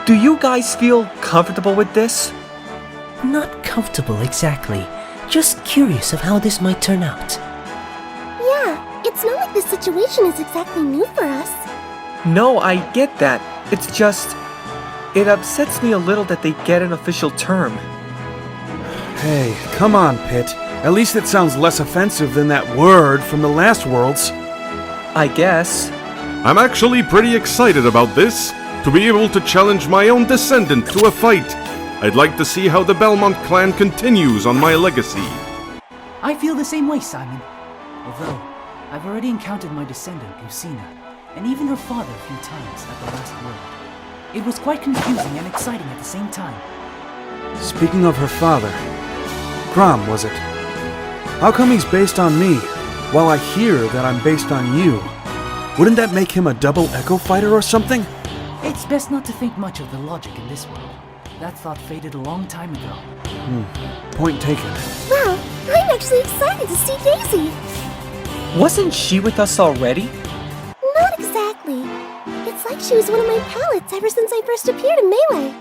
Do you guys feel comfortable with this? Not comfortable exactly, just curious of how this might turn out. Yeah, it's not like this situation is exactly new for us. No, I get that. It's just... it upsets me a little that they get an official term. Hey, come on, Pit. At least it sounds less offensive than that word from the last Worlds. I guess. I'm actually pretty excited about this. To be able to challenge my own descendant to a fight. I'd like to see how the Belmont clan continues on my legacy. I feel the same way, Simon. Although, I've already encountered my descendant, Lucina, and even her father a few times at the last world. It was quite confusing and exciting at the same time. Speaking of her father, Grom, was it? How come he's based on me, while I hear that I'm based on you? Wouldn't that make him a double Echo Fighter or something? It's best not to think much of the logic in this world. That thought faded a long time ago. Point taken. Wow, I'm actually excited to see Daisy. Wasn't she with us already? Not exactly. It's like she was one of my palettes ever since I first appeared in Melee.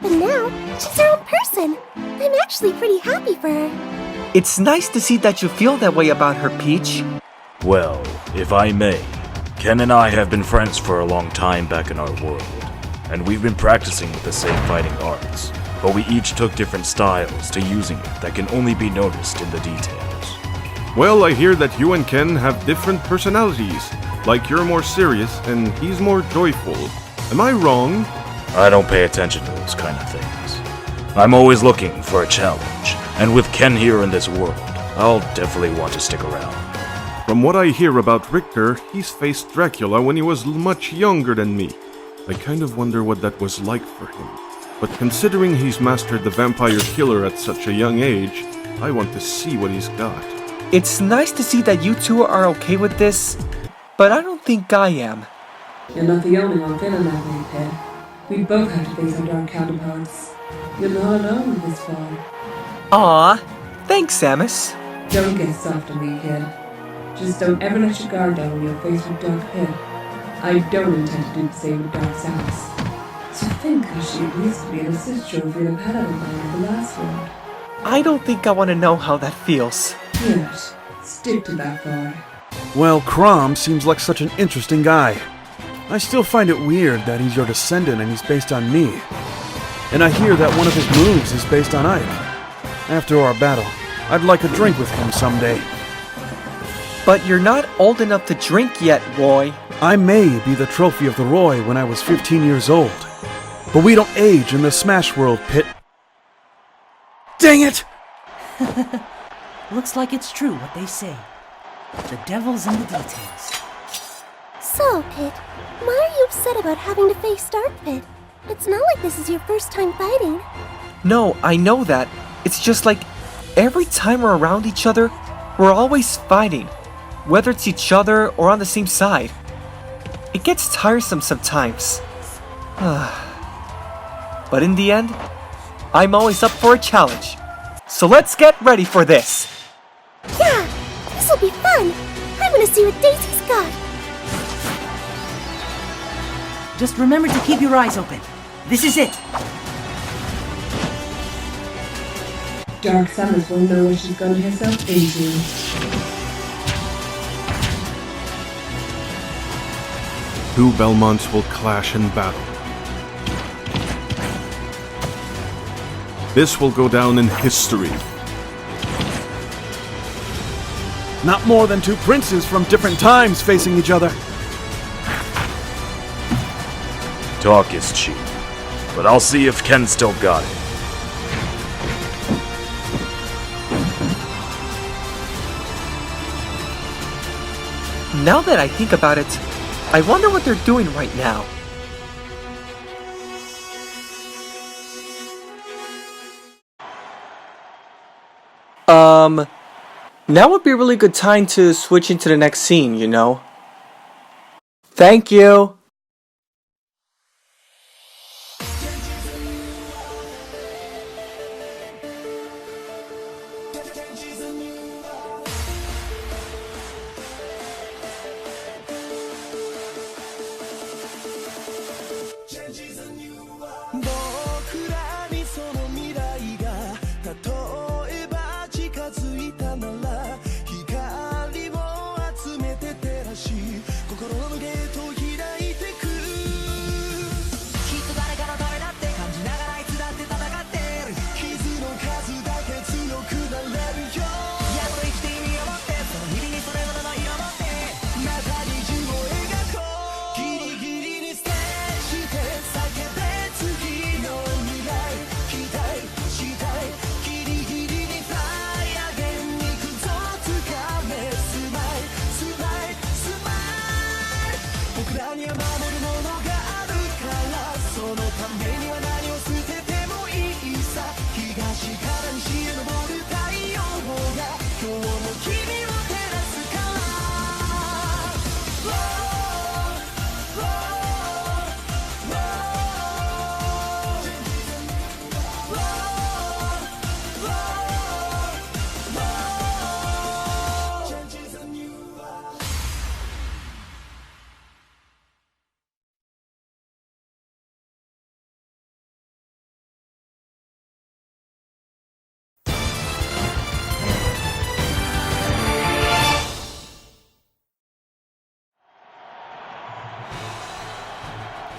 But now, she's her own person. I'm actually pretty happy for her. It's nice to see that you feel that way about her, Peach. Well, if I may, Ken and I have been friends for a long time back in our world, and we've been practicing with the same fighting arts, but we each took different styles to using it that can only be noticed in the details. Well, I hear that you and Ken have different personalities. Like you're more serious and he's more joyful. Am I wrong? I don't pay attention to those kind of things. I'm always looking for a challenge, and with Ken here in this world, I'll definitely want to stick around. From what I hear about Richter, he's faced Dracula when he was much younger than me. I kind of wonder what that was like for him. But considering he's mastered the vampire killer at such a young age, I want to see what he's got. It's nice to see that you two are okay with this, but I don't think I am. You're not the only one feeling that way, Ped. We both have to face our dark counterparts. You're not alone with this fall. Aw, thanks, Samus. Don't get soft on me, kid. Just don't ever let your guard down when you're faced with Dark Pit. I don't intend to do the same with Dark Samus. To think how she used to be an assist trophy I've had out of mine in the last world. I don't think I want to know how that feels. Yes, stick to that boy. Well, Crom seems like such an interesting guy. I still find it weird that he's your descendant and he's based on me. And I hear that one of his moves is based on Ike. After our battle, I'd like a drink with him someday. But you're not old enough to drink yet, Roy. I may be the trophy of the Roy when I was 15 years old. But we don't age in the Smash World, Pit. Dang it! Looks like it's true what they say. The devil's in the details. So, Pit, why are you upset about having to face Dark Pit? It's not like this is your first time fighting. No, I know that. It's just like, every time we're around each other, we're always fighting. Whether it's each other or on the same side. It gets tiresome sometimes. But in the end, I'm always up for a challenge. So let's get ready for this! Yeah, this'll be fun! I want to see what Daisy's got! Just remember to keep your eyes open. This is it! Dark Samus won't know what she's gotten herself into. Two Belmonts will clash in battle. This will go down in history. Not more than two princes from different times facing each other. Talk is cheap, but I'll see if Ken still got it. Now that I think about it, I wonder what they're doing right now. Now would be a really good time to switch into the next scene, you know? Thank you!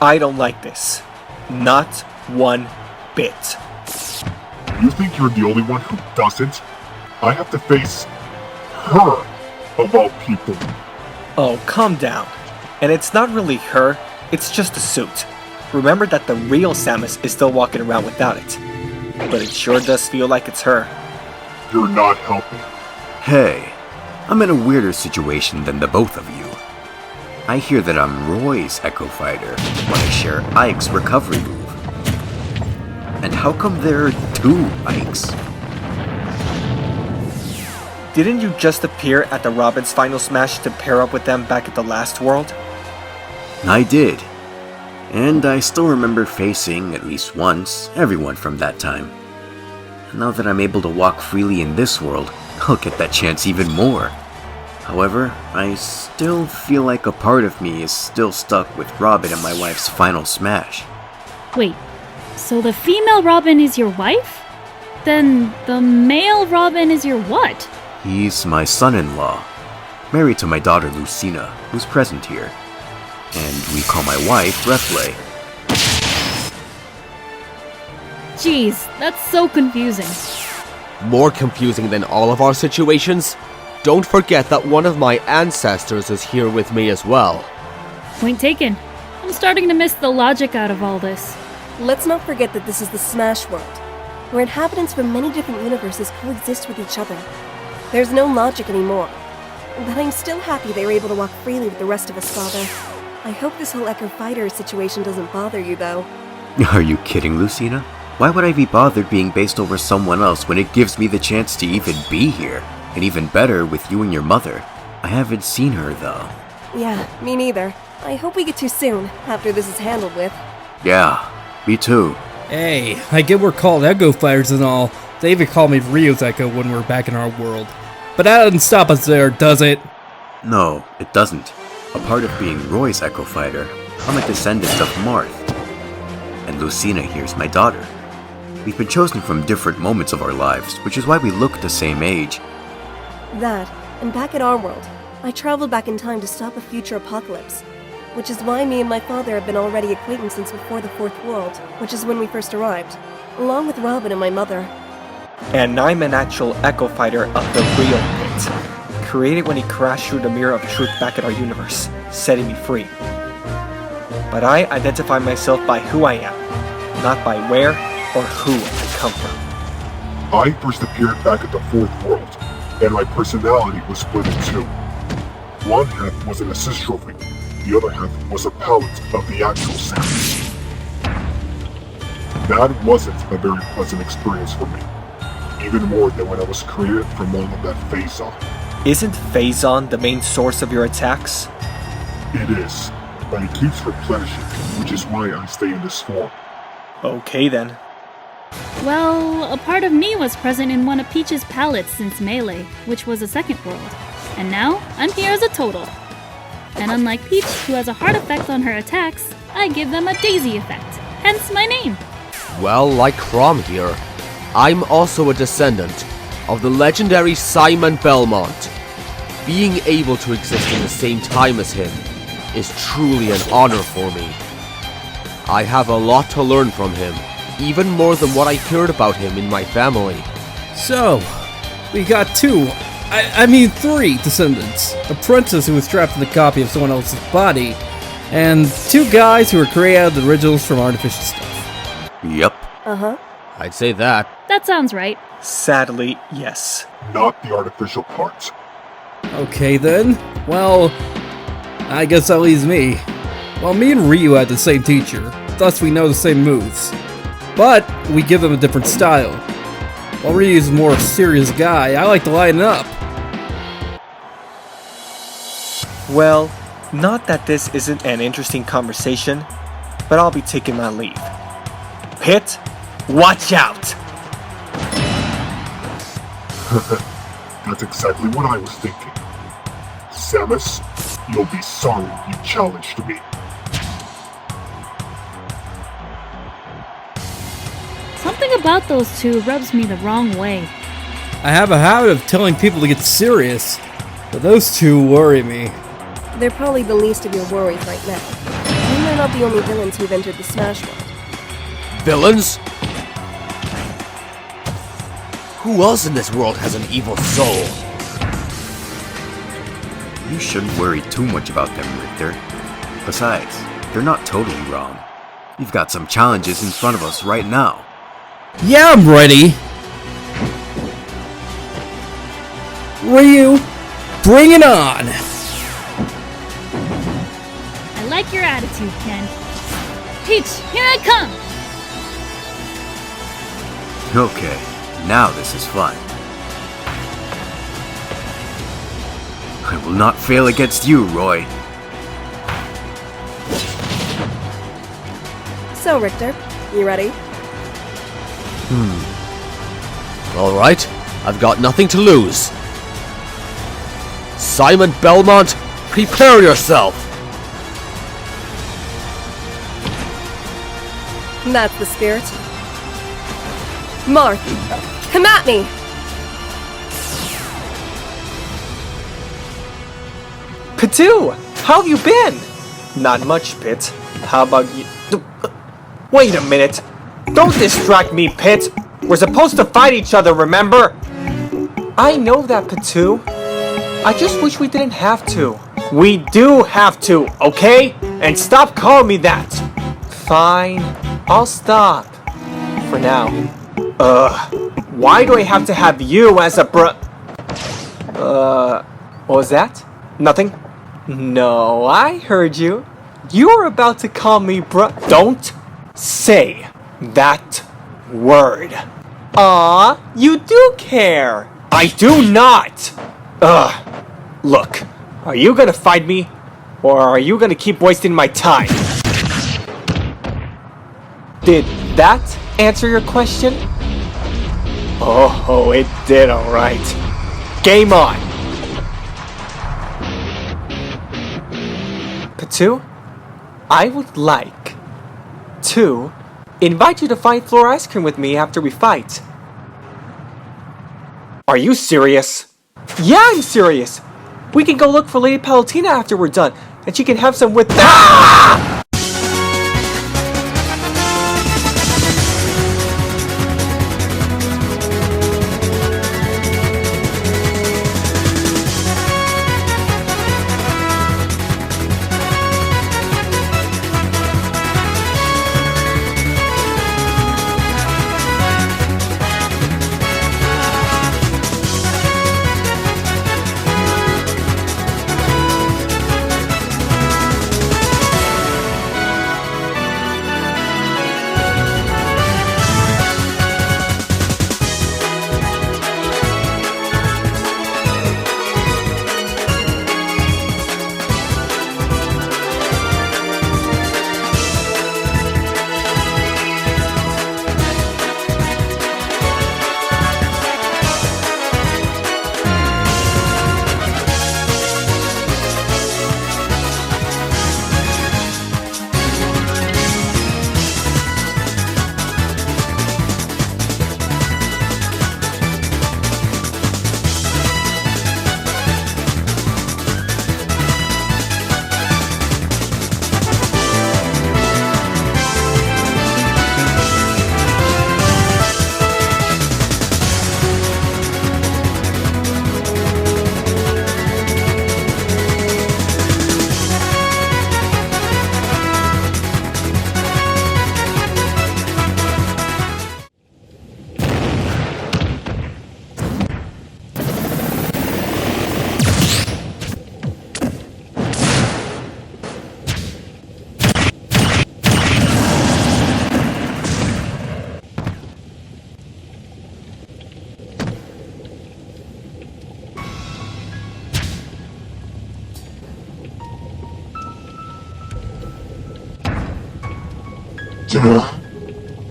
I don't like this. Not one bit. You think you're the only one who doesn't? I have to face her, of all people. Oh, calm down. And it's not really her, it's just a suit. Remember that the real Samus is still walking around without it. But it sure does feel like it's her. You're not helping. Hey, I'm in a weirder situation than the both of you. I hear that I'm Roy's Echo Fighter when I share Ike's recovery move. And how come there are two Ikes? Didn't you just appear at the Robin's final smash to pair up with them back at the last world? I did. And I still remember facing, at least once, everyone from that time. Now that I'm able to walk freely in this world, I'll get that chance even more. However, I still feel like a part of me is still stuck with Robin and my wife's final smash. Wait, so the female Robin is your wife? Then the male Robin is your what? He's my son-in-law, married to my daughter Lucina, who's present here. And we call my wife Rivalry. Jeez, that's so confusing. More confusing than all of our situations? Don't forget that one of my ancestors is here with me as well. Point taken. I'm starting to miss the logic out of all this. Let's not forget that this is the Smash World, where inhabitants from many different universes coexist with each other. There's no logic anymore. But I'm still happy they were able to walk freely with the rest of us, Father. I hope this whole Echo Fighter situation doesn't bother you, though. Are you kidding, Lucina? Why would I be bothered being based over someone else when it gives me the chance to even be here? And even better, with you and your mother. I haven't seen her, though. Yeah, me neither. I hope we get to soon, after this is handled with. Yeah, me too. Hey, I get we're called Echo Fighters and all. They even call me Rio's Echo when we're back in our world. But that doesn't stop us there, does it? No, it doesn't. A part of being Roy's Echo Fighter, I'm a descendant of Marth. And Lucina here's my daughter. We've been chosen from different moments of our lives, which is why we look the same age. That, and back at our world, I traveled back in time to stop a future apocalypse, which is why me and my father have been already acquainted since before the Fourth World, which is when we first arrived, along with Robin and my mother. And I'm an actual Echo Fighter of the real pit, created when he crashed through the mirror of truth back at our universe, setting me free. But I identify myself by who I am, not by where or who I come from. I first appeared back at the Fourth World, and my personality was split in two. One half was an assist trophy, the other half was a palette of the actual Samus. That wasn't a very pleasant experience for me, even more than when I was created from all of that Phazon. Isn't Phazon the main source of your attacks? It is, but it keeps replenishing, which is why I stay in this form. Okay then. Well, a part of me was present in one of Peach's palettes since Melee, which was a second world. And now, I'm here as a total. And unlike Peach, who has a hard effect on her attacks, I give them a daisy effect, hence my name. Well, like Chrom here, I'm also a descendant of the legendary Simon Belmont. Being able to exist in the same time as him is truly an honor for me. I have a lot to learn from him, even more than what I heard about him in my family. So, we got three descendants. A princess who was trapped in a copy of someone else's body, and two guys who were created out of the originals from artificial stuff. Yep. Uh-huh. I'd say that. That sounds right. Sadly, yes. Not the artificial parts. Okay then. Well, I guess that leaves me. Well, me and Ryu had the same teacher, thus we know the same moves. But we give them a different style. While Ryu's a more serious guy, I like to lighten up. Well, not that this isn't an interesting conversation, but I'll be taking my leave. Pit, watch out! That's exactly what I was thinking. Samus, you'll be sorry you challenged me. Something about those two rubs me the wrong way. I have a habit of telling people to get serious, but those two worry me. They're probably the least of your worries right now. I'm they're not the only villains who've entered the Smash World. Villains? Who else in this world has an evil soul? You shouldn't worry too much about them, Richter. Besides, they're not totally wrong. We've got some challenges in front of us right now. Yeah, I'm ready. Ryu, bring it on! I like your attitude, Ken. Peach, here I come! Okay, now this is fun. I will not fail against you, Roy. So, Richter, you ready? Alright, I've got nothing to lose. Simon Belmont, prepare yourself! That's the spirit. Marth, come at me! Pitu, how have you been? Not much, Pit. How about you? Wait a minute. Don't distract me, Pit. We're supposed to fight each other, remember? I know that, Pitu. I just wish we didn't have to. We do have to, okay? And stop calling me that. Fine. I'll stop. For now. Why do I have to have you as a what was that? Nothing? No, I heard you. You were about to call me Don't say that word. Aw, you do care. I do not. Look, are you gonna fight me? Or are you gonna keep wasting my time? Did that answer your question? Oh, it did, alright. Game on! Pitu, I would like to invite you to find floor ice cream with me after we fight. Are you serious? Yeah, I'm serious! We can go look for Lady Palutena after we're done, and she can have some with that.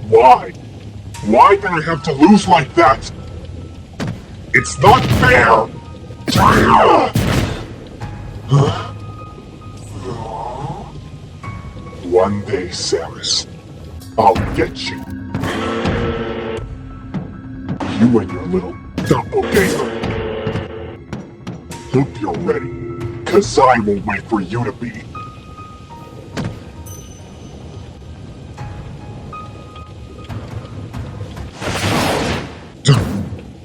Why? Why did I have to lose like that? It's not fair! One day, Samus, I'll get you. You and your little doppelganger. Hope you're ready, 'cause I won't wait for you to be.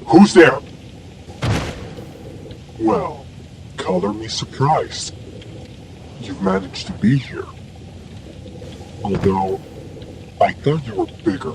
Who's there? Well, color me surprised. You've managed to be here. Although, I thought you were bigger.